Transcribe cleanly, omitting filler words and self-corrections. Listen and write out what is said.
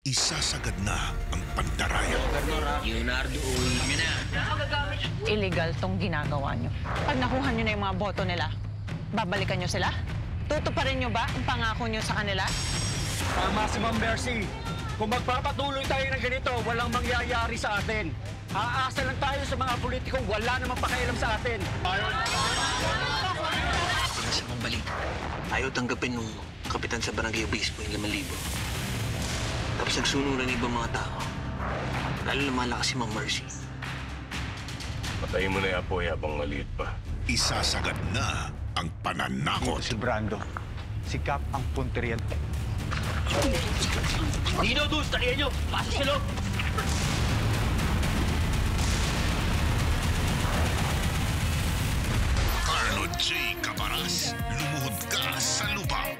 Isasagad na ang pandaraya. Leonardo, uwi kami na. Illegal tong ginagawa nyo. Pag nakuha nyo na yung mga boto nila, babalikan nyo sila? Tutuparin nyo ba ang pangako nyo sa kanila? Tama si Ma'am Mercy. Kung magpapatuloy tayo ng ganito, walang mangyayari sa atin. Aasa lang tayo sa mga politikong wala namang pakialam sa atin. Sa mong balik, ayaw tanggapin nung kapitan sa barangay obispo yung 5,000. Tapos nagsunog ng ibang mga tao. Lalo na malakas si Ma'am Mercy. Patayin mo na yung apoy habang maliit pa. Isasagad na ang pananakot. Si Brando. Si Cap ang punteriyan. Dino, Dus! Talihan nyo! Pasok sa loob! Carlo J. Cabaras, lumuhod ka sa lubak.